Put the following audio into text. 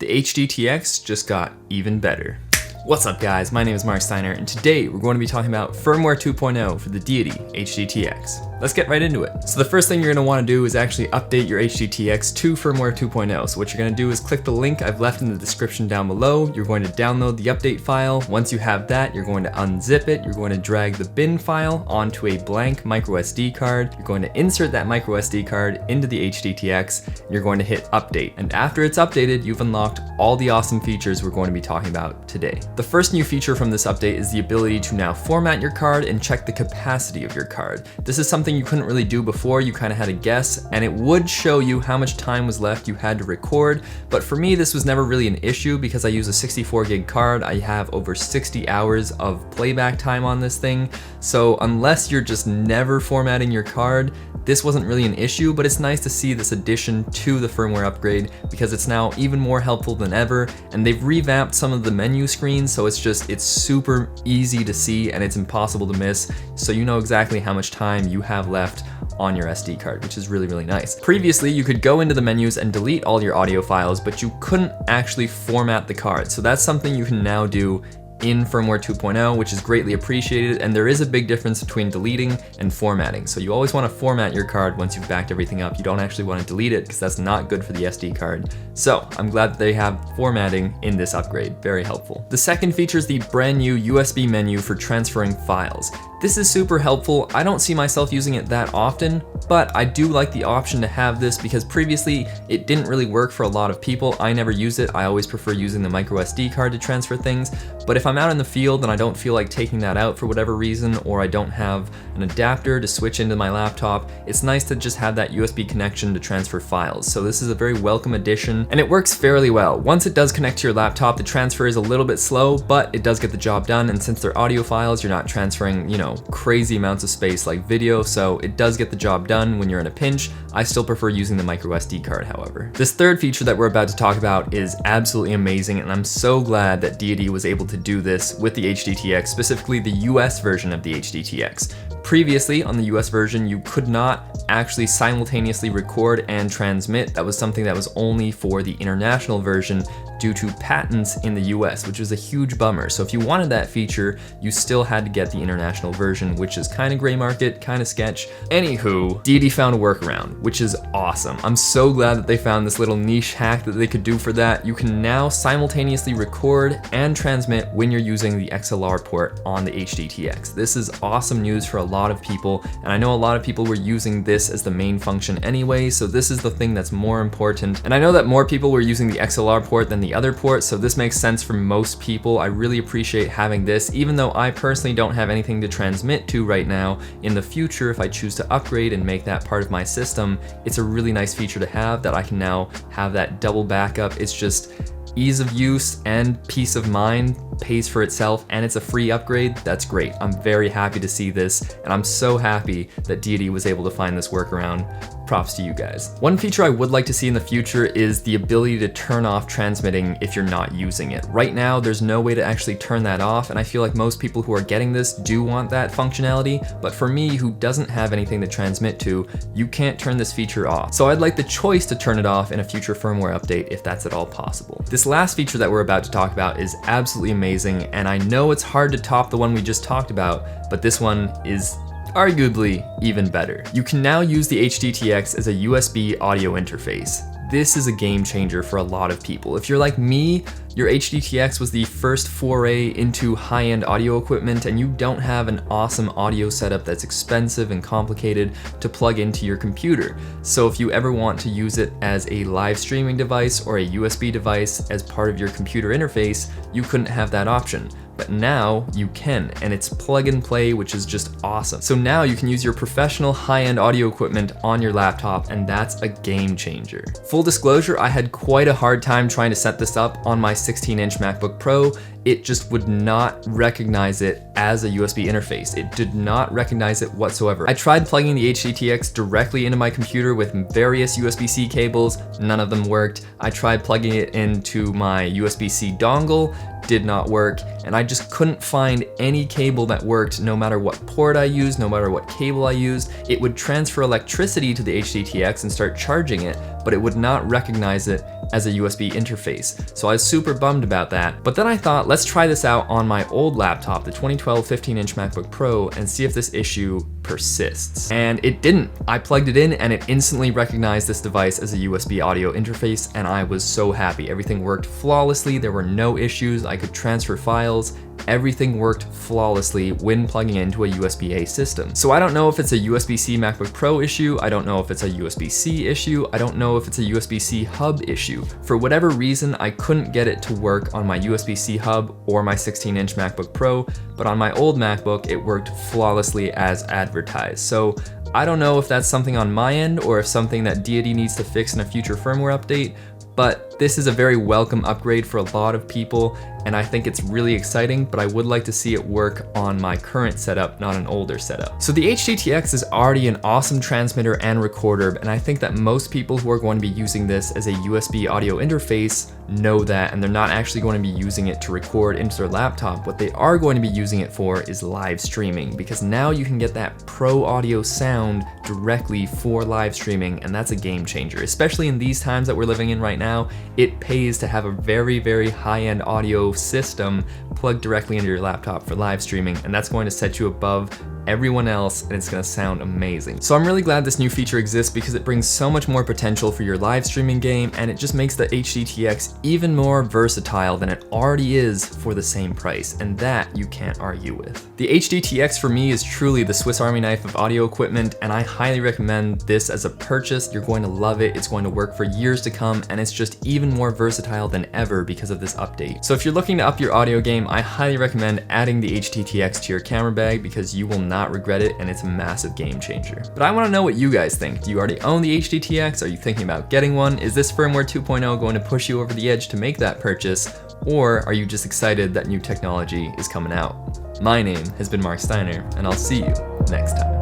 The HDTX just got even better. What's up guys, my name is Marc Steiner, and today we're going to be talking about Firmware 2.0 for the Deity HDTX. Let's get right into it. So the first thing you're going to want to do is actually update your HDTX to Firmware 2.0. So what you're going to do is click the link I've left in the description down below. You're going to download the update file. Once you have that, you're going to unzip it. You're going to drag the bin file onto a blank micro SD card. You're going to insert that micro SD card into the HDTX, and you're going to hit update. And after it's updated, you've unlocked all the awesome features we're going to be talking about today. The first new feature from this update is the ability to now format your card and check the capacity of your card. This is something you couldn't really do before. You kind of had to guess, and it would show you how much time was left you had to record. But for me, this was never really an issue because I use a 64 gig card. I have over 60 hours of playback time on this thing. So unless you're just never formatting your card, this wasn't really an issue, but it's nice to see this addition to the firmware upgrade because it's now even more helpful than ever, and they've revamped some of the menu screens, so it's super easy to see and it's impossible to miss, so you know exactly how much time you have left on your SD card, which is really, really nice. Previously, you could go into the menus and delete all your audio files, but you couldn't actually format the card, so that's something you can now do in Firmware 2.0, which is greatly appreciated, and there is a big difference between deleting and formatting. So you always want to format your card once you've backed everything up. You don't actually want to delete it because that's not good for the SD card. So I'm glad that they have formatting in this upgrade, very helpful. The second feature is the brand new USB menu for transferring files. This is super helpful. I don't see myself using it that often, but I do like the option to have this because previously it didn't really work for a lot of people. I never use it. I always prefer using the micro SD card to transfer things. But if I'm out in the field and I don't feel like taking that out for whatever reason, or I don't have an adapter to switch into my laptop, it's nice to just have that USB connection to transfer files. So this is a very welcome addition, and it works fairly well. Once it does connect to your laptop, the transfer is a little bit slow, but it does get the job done. And since they're audio files, you're not transferring, crazy amounts of space like video, so it does get the job done when you're in a pinch. I still prefer using the micro SD card, however. This third feature that we're about to talk about is absolutely amazing, and I'm so glad that Deity was able to do this with the HDTX, specifically the US version of the HDTX. Previously, on the US version, you could not actually simultaneously record and transmit. That was something that was only for the international version due to patents in the US, which was a huge bummer. So if you wanted that feature, you still had to get the international version, which is kind of gray market, kind of sketch. Anywho, Deity found a workaround, which is awesome. I'm so glad that they found this little niche hack that they could do for that. You can now simultaneously record and transmit when you're using the XLR port on the HDTX. This is awesome news for a lot of people, and I know a lot of people were using this as the main function anyway, so this is the thing that's more important. And I know that more people were using the XLR port than the other port, so this makes sense for most people. I really appreciate having this, even though I personally don't have anything to transmit to right now. In the future, if I choose to upgrade and make that part of my system, it's a really nice feature to have that I can now have that double backup. It's just ease of use and peace of mind pays for itself, and it's a free upgrade. That's great. I'm very happy to see this, and I'm so happy that Deity was able to find this workaround. Props to you guys. One feature I would like to see in the future is the ability to turn off transmitting if you're not using it. Right now, there's no way to actually turn that off, and I feel like most people who are getting this do want that functionality, but for me, who doesn't have anything to transmit to, you can't turn this feature off. So I'd like the choice to turn it off in a future firmware update if that's at all possible. This last feature that we're about to talk about is absolutely amazing, and I know it's hard to top the one we just talked about, but this one is arguably even better. You can now use the HDTX as a USB audio interface. This is a game changer for a lot of people. If you're like me, your HDTX was the first foray into high-end audio equipment, and you don't have an awesome audio setup that's expensive and complicated to plug into your computer. So if you ever want to use it as a live streaming device or a USB device as part of your computer interface, you couldn't have that option. But now you can, and it's plug and play, which is just awesome. So now you can use your professional high-end audio equipment on your laptop, and that's a game changer. Full disclosure, I had quite a hard time trying to set this up on my 16-inch MacBook Pro. It just would not recognize it as a USB interface. It did not recognize it whatsoever. I tried plugging the HDTX directly into my computer with various USB-C cables, none of them worked. I tried plugging it into my USB-C dongle, did not work, and I just couldn't find any cable that worked no matter what port I used, no matter what cable I used. It would transfer electricity to the HDTX and start charging it, but it would not recognize it as a USB interface. So I was super bummed about that. But then I thought, let's try this out on my old laptop, the 2012 15-inch MacBook Pro, and see if this issue persists. And it didn't. I plugged it in and it instantly recognized this device as a USB audio interface, and I was so happy. Everything worked flawlessly. There were no issues. I could transfer files. Everything worked flawlessly when plugging into a USB-A system. So I don't know if it's a USB-C MacBook Pro issue. I don't know if it's a USB-C issue. I don't know if it's a USB-C hub issue. For whatever reason, I couldn't get it to work on my USB-C hub or my 16-inch MacBook Pro, but on my old MacBook, it worked flawlessly as advertised. So I don't know if that's something on my end or if something that Deity needs to fix in a future firmware update, but this is a very welcome upgrade for a lot of people, and I think it's really exciting, but I would like to see it work on my current setup, not an older setup. So the HDTX is already an awesome transmitter and recorder, and I think that most people who are going to be using this as a USB audio interface know that, and they're not actually going to be using it to record into their laptop. What they are going to be using it for is live streaming, because now you can get that pro audio sound directly for live streaming, and that's a game changer. Especially in these times that we're living in right now, it pays to have a very, very high-end audio system plugged directly into your laptop for live streaming, and that's going to set you above everyone else, and it's gonna sound amazing. So I'm really glad this new feature exists because it brings so much more potential for your live streaming game, and it just makes the HDTX even more versatile than it already is for the same price, and that you can't argue with. The HDTX for me is truly the Swiss Army knife of audio equipment, and I highly recommend this as a purchase. You're going to love it. It's going to work for years to come, and it's just even more versatile than ever because of this update. So if you're looking to up your audio game, I highly recommend adding the HDTX to your camera bag because you will not regret it, and it's a massive game changer. But I want to know what you guys think. Do you already own the HDTX? Are you thinking about getting one? Is this Firmware 2.0 going to push you over the edge to make that purchase? Or are you just excited that new technology is coming out? My name has been Marc Steiner, and I'll see you next time.